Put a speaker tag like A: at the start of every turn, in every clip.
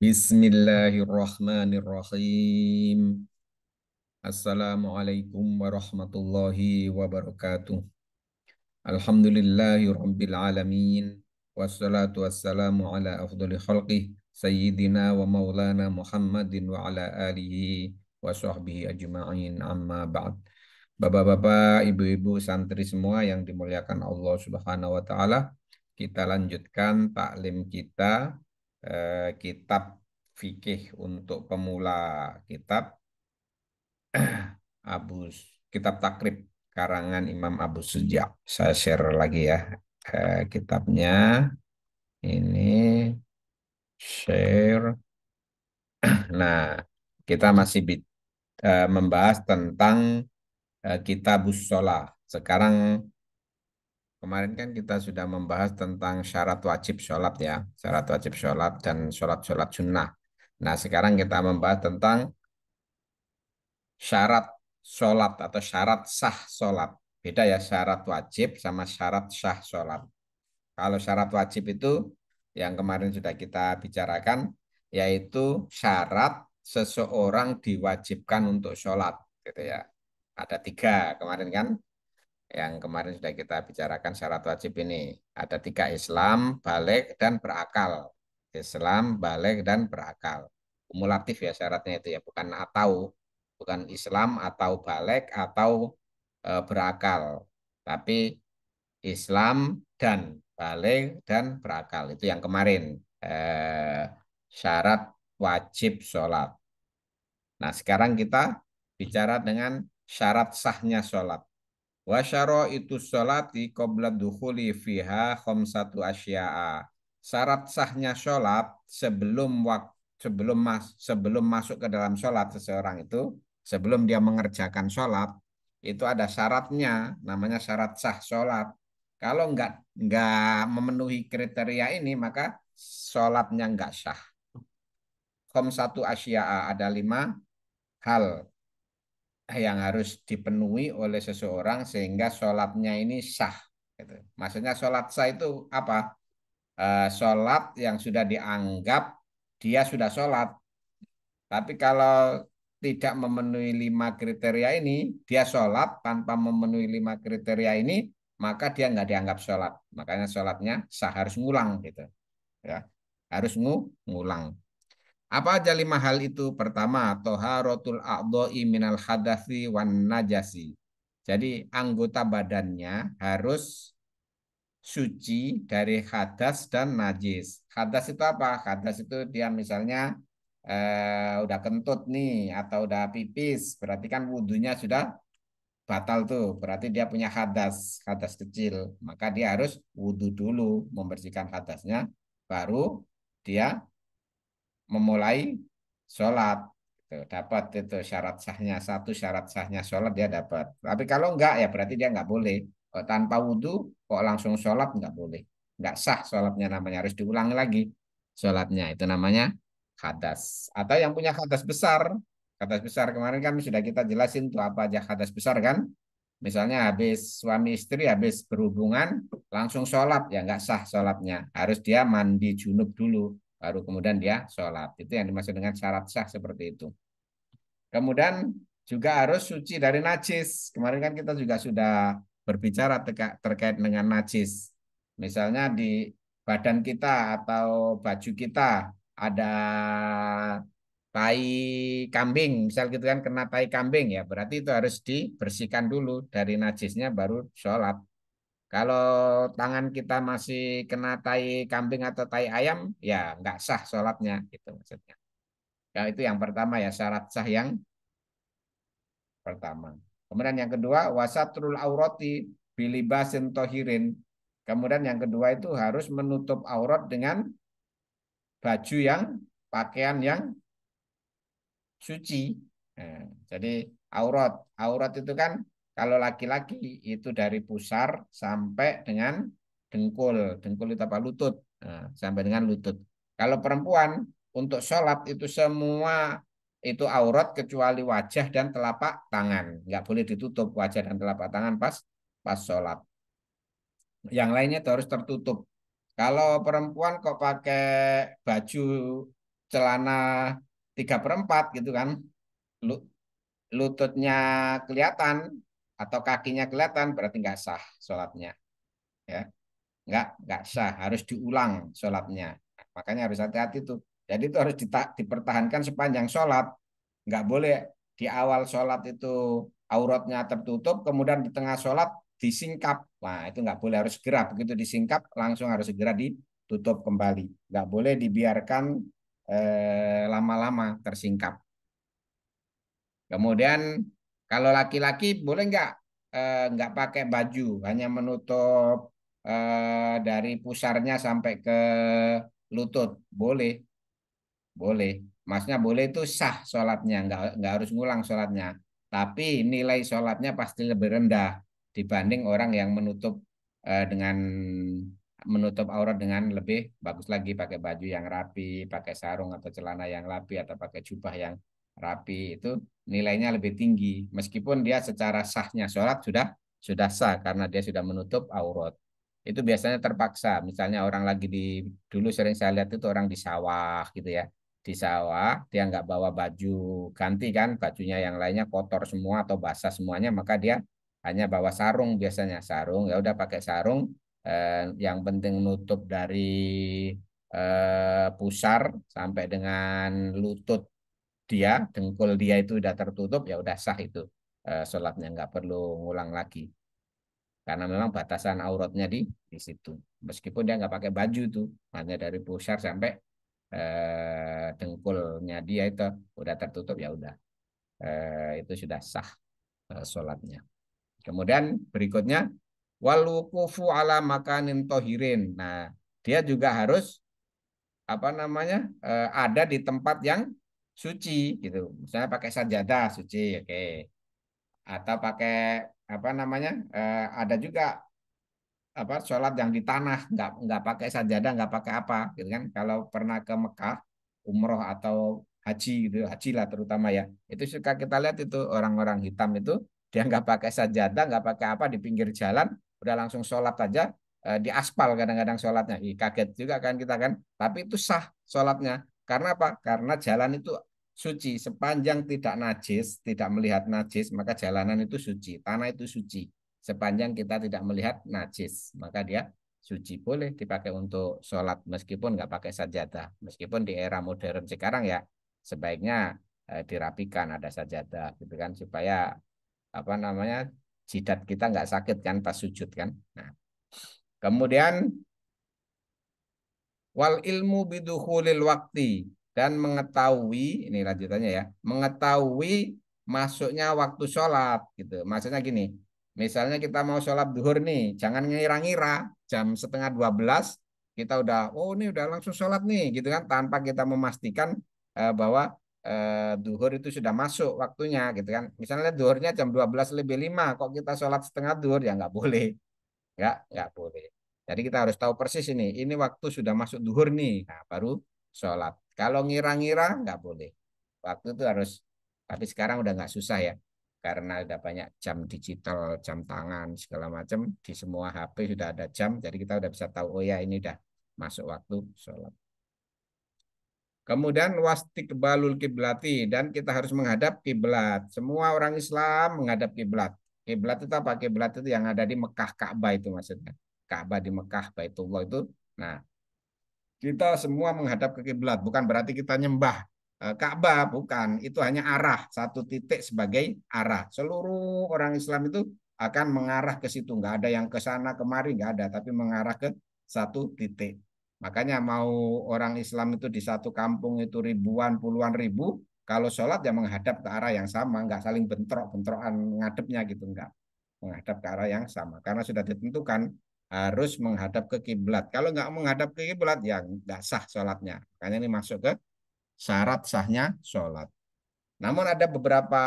A: Bismillahirrahmanirrahim. Assalamualaikum warahmatullahi wabarakatuh. Alhamdulillahi rabbil alamin. Wassalatu wassalamu ala afdali khalqih Sayyidina wa maulana Muhammadin wa ala alihi wa sahbihi ajma'in amma ba'd. Bapak-bapak, ibu-ibu, santri semua yang dimuliakan Allah Subhanahu wa taala, kita lanjutkan taklim kita kitab fikih untuk pemula, kitab kitab takrib karangan Imam Abu Suja. Saya share lagi ya kitabnya. Ini share. Nah, kita masih membahas tentang kitabus sholat. Sekarang kemarin kan kita sudah membahas tentang syarat wajib sholat ya, syarat wajib sholat dan sholat-sholat sunnah. Nah, sekarang kita membahas tentang syarat sholat atau syarat sah sholat. Beda ya syarat wajib sama syarat sah sholat. Kalau syarat wajib itu yang kemarin sudah kita bicarakan, yaitu syarat seseorang diwajibkan untuk sholat. Gitu ya. Ada tiga kemarin kan, yang kemarin sudah kita bicarakan syarat wajib ini. Ada tiga: Islam, balik, dan berakal. Islam, balik, dan berakal. Kumulatif ya syaratnya itu ya, bukan Islam atau balik atau berakal. Tapi Islam dan balik dan berakal. Itu yang kemarin. Eh, Syarat wajib sholat. Nah, sekarang kita bicara dengan syarat sahnya sholat. Wa itu sholati qabla dukhuli fiha khamsatu asya'a. Syarat sahnya sholat sebelum masuk ke dalam sholat seseorang itu, sebelum dia mengerjakan sholat, itu ada syaratnya, namanya syarat sah sholat. Kalau nggak memenuhi kriteria ini, maka sholatnya nggak sah. Khamsatu asya'a, ada 5 hal yang harus dipenuhi oleh seseorang sehingga sholatnya ini sah. Gitu. Maksudnya sholat sah itu apa? Sholat yang sudah dianggap dia sudah sholat. Tapi kalau tidak memenuhi 5 kriteria ini, dia sholat tanpa memenuhi 5 kriteria ini, maka dia nggak dianggap sholat. Makanya sholatnya sah, harus ngulang gitu. Ya, harus ngulang. Apa aja 5 hal itu? Pertama, toharotul a'dha'i minal hadasi wan najasi. Jadi anggota badannya harus suci dari hadas dan najis. Hadas itu apa? Hadas itu dia misalnya udah kentut nih atau udah pipis, berarti kan wudhunya sudah batal tuh. Berarti dia punya hadas, hadas kecil. Maka dia harus wudhu dulu, membersihkan hadasnya, baru dia memulai sholat. Tuh, dapat itu syarat sahnya, satu syarat sahnya sholat dia dapat. Tapi kalau enggak ya berarti dia enggak boleh. Kok tanpa wudhu kok langsung sholat enggak boleh. Enggak sah sholatnya, namanya harus diulangi lagi sholatnya. Itu namanya hadas. Atau yang punya hadas besar. Hadas besar kemarin kan sudah kita jelasin tuh apa aja hadas besar kan. Misalnya habis suami istri habis berhubungan langsung sholat ya enggak sah sholatnya. Harus dia mandi junub dulu baru kemudian dia sholat. Itu yang dimaksud dengan syarat sah seperti itu. Kemudian juga harus suci dari najis. Kemarin kan kita juga sudah berbicara terkait dengan najis. Misalnya di badan kita atau baju kita ada tai kambing, misal gitu kan, kena tai kambing ya, berarti itu harus dibersihkan dulu dari najisnya baru sholat. Kalau tangan kita masih kena tai kambing atau tai ayam, ya nggak sah sholatnya, gitu maksudnya. Ya, itu yang pertama ya, syarat sah yang pertama. Kemudian yang kedua, wasatrul aurati bilibasin tohirin. Kemudian yang kedua itu harus menutup aurat dengan baju yang, pakaian yang suci. Nah, jadi aurat itu kan kalau laki-laki itu dari pusar sampai dengan dengkul, dengkul itu apa, lutut, nah, sampai dengan lutut. Kalau perempuan untuk sholat itu semua itu aurat kecuali wajah dan telapak tangan, nggak boleh ditutup wajah dan telapak tangan pas pas sholat. Yang lainnya itu harus tertutup. Kalau perempuan kok pakai baju celana 3/4 gitu kan, lututnya kelihatan atau kakinya kelihatan, berarti nggak sah sholatnya, ya. Nggak sah, harus diulang sholatnya. Makanya harus hati-hati tuh. Jadi itu harus dipertahankan sepanjang sholat. Nggak boleh di awal sholat itu auratnya tertutup, kemudian di tengah sholat disingkap. Nah, itu nggak boleh, harus segera. Begitu disingkap, langsung harus segera ditutup kembali. Nggak boleh dibiarkan lama-lama tersingkap. Kemudian kalau laki-laki boleh nggak pakai baju, hanya menutup dari pusarnya sampai ke lutut, boleh, boleh. Maksudnya boleh itu sah sholatnya, nggak harus ngulang sholatnya. Tapi nilai sholatnya pasti lebih rendah dibanding orang yang dengan menutup aurat dengan lebih bagus lagi, pakai baju yang rapi, pakai sarung atau celana yang rapi atau pakai jubah yang rapi, itu nilainya lebih tinggi. Meskipun dia secara sahnya sholat sudah sah karena dia sudah menutup aurat. Itu biasanya terpaksa. Misalnya orang lagi dulu sering saya lihat itu orang di sawah gitu ya, di sawah dia nggak bawa baju ganti kan, bajunya yang lainnya kotor semua atau basah semuanya, maka dia hanya bawa sarung, biasanya sarung, ya udah pakai sarung, yang penting nutup dari pusar sampai dengan lutut dia, dengkul dia itu udah tertutup, ya udah sah itu, sholatnya nggak perlu ngulang lagi karena memang batasan auratnya di situ. Meskipun dia nggak pakai baju tuh, hanya dari pusar sampai dengkulnya dia itu udah tertutup, ya udah, itu sudah sah sholatnya. Kemudian berikutnya walukufu ala makanin tohirin. Nah, dia juga harus apa namanya, ada di tempat yang suci gitu. Misalnya pakai sajadah suci, oke. Atau pakai apa namanya, ada juga apa sholat yang di tanah, nggak pakai sajadah, nggak pakai apa gitu kan. Kalau pernah ke Mekah umroh atau haji gitu, haji lah terutama ya, itu suka kita lihat itu orang-orang hitam itu dia nggak pakai sajadah, nggak pakai apa, di pinggir jalan udah langsung sholat aja, di aspal kadang-kadang sholatnya. Ih, kaget juga kan kita kan, tapi itu sah sholatnya. Karena apa? Karena jalan itu suci, sepanjang tidak najis, tidak melihat najis, maka jalanan itu suci, tanah itu suci. Sepanjang kita tidak melihat najis, maka dia suci, boleh dipakai untuk sholat meskipun nggak pakai sajadah. Meskipun di era modern sekarang ya sebaiknya dirapikan, ada sajadah gitu kan, supaya apa namanya, jidat kita nggak sakit kan pas sujud kan. Nah, kemudian wal ilmu bidukhulil wakti, dan mengetahui, ini lanjutannya ya, mengetahui masuknya waktu sholat gitu. Maksudnya gini, misalnya kita mau sholat duhur nih, jangan ngira-ngira jam setengah 12 kita udah, oh ini udah langsung sholat nih gitu kan, tanpa kita memastikan bahwa duhur itu sudah masuk waktunya gitu kan. Misalnya duhurnya jam 12 lebih 5, kok kita sholat setengah duhur, ya nggak boleh. Nggak boleh. Jadi kita harus tahu persis ini waktu sudah masuk duhur nih, nah baru sholat. Kalau ngira-ngira nggak boleh. Waktu itu harus, tapi sekarang udah nggak susah ya, karena udah banyak jam digital, jam tangan segala macam, di semua HP sudah ada jam, jadi kita udah bisa tahu, oh ya ini udah masuk waktu sholat. Kemudian wastiqbalul kiblati, dan kita harus menghadap kiblat. Semua orang Islam menghadap kiblat. Kiblat itu apa? Kiblat itu yang ada di Mekah, Ka'bah itu maksudnya. Ka'bah di Mekah, Baitullah itu. Nah, kita semua menghadap ke kiblat, bukan berarti kita nyembah Ka'bah, bukan. Itu hanya arah, satu titik sebagai arah. Seluruh orang Islam itu akan mengarah ke situ. Nggak ada yang ke sana kemari, nggak ada, tapi mengarah ke satu titik. Makanya mau orang Islam itu di satu kampung itu ribuan, puluhan ribu, kalau sholat ya menghadap ke arah yang sama, nggak saling bentrok-bentrokan ngadepnya gitu, nggak. Menghadap ke arah yang sama. Karena sudah ditentukan harus menghadap ke kiblat. Kalau nggak menghadap ke kiblat ya nggak sah sholatnya. Makanya ini masuk ke syarat sahnya sholat. Namun ada beberapa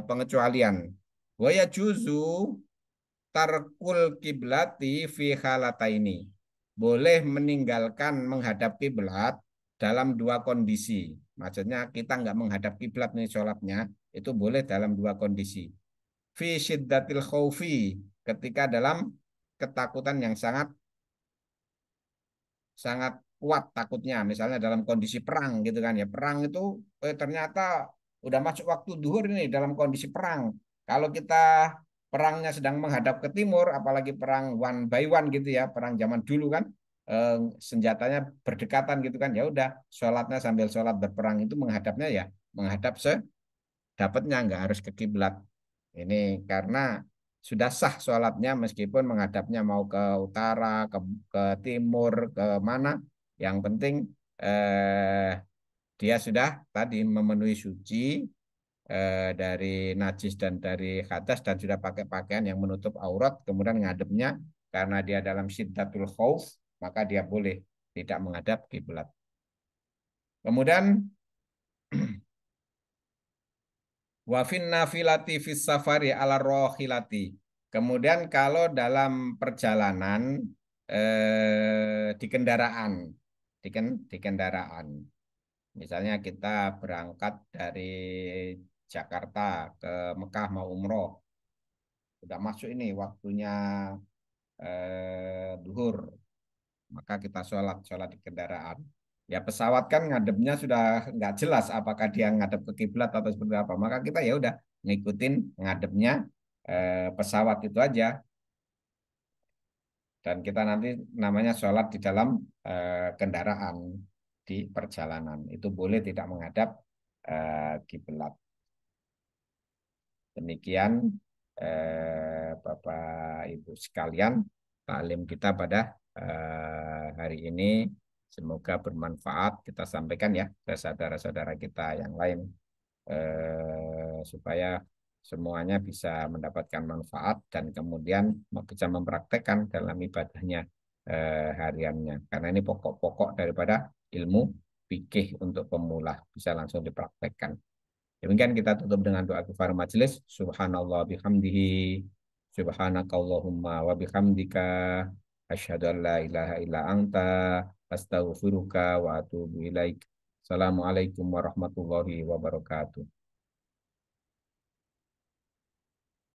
A: pengecualian. Wa juzu tarkul kiblati fi ini. Boleh meninggalkan menghadap kiblat dalam dua kondisi. Maksudnya kita nggak menghadap kiblat nih sholatnya, itu boleh dalam dua kondisi. Fi syiddatil khaufi, ketika dalam ketakutan yang sangat sangat kuat takutnya. Misalnya dalam kondisi perang gitu kan ya. Perang itu ternyata udah masuk waktu duhur ini dalam kondisi perang. Kalau kita perangnya sedang menghadap ke timur, apalagi perang one by one gitu ya, perang zaman dulu kan, eh, senjatanya berdekatan gitu kan, ya udah sholatnya sambil sholat berperang itu menghadapnya ya menghadap sedapatnya, nggak harus ke kiblat. Ini karena sudah sah sholatnya meskipun menghadapnya mau ke utara, ke timur, ke mana. Yang penting eh, dia sudah tadi memenuhi suci dari najis dan dari hadas dan sudah pakai pakaian yang menutup aurat, kemudian ngadepnya karena dia dalam syiddatul khauf, maka dia boleh tidak menghadap kiblat. Kemudian wafin nafilati fis safari ala rohilati. Kemudian kalau dalam perjalanan di kendaraan, di kendaraan. Misalnya kita berangkat dari Jakarta ke Mekah mau umroh, udah masuk ini waktunya duhur, maka kita sholat di kendaraan. Ya pesawat kan ngadepnya sudah nggak jelas apakah dia ngadep ke kiblat atau seperti apa. Maka kita ya udah ngikutin ngadepnya pesawat itu aja. Dan kita nanti namanya sholat di dalam kendaraan di perjalanan. Itu boleh tidak menghadap kiblat. Demikian Bapak Ibu sekalian, taklim kita pada hari ini semoga bermanfaat. Kita sampaikan ya ke saudara-saudara kita yang lain supaya semuanya bisa mendapatkan manfaat dan kemudian bisa mempraktekkan dalam ibadahnya hariannya. Karena ini pokok-pokok daripada ilmu fikih untuk pemula bisa langsung dipraktekkan. Demikian kita tutup dengan doa kifar majelis. Subhanallah bihamdihi. Subhanakallahumma wa bihamdika. Asyhadu an la ilaha illa anta. Astaghfiruka wa atubu ilaik. Assalamualaikum warahmatullahi wabarakatuh.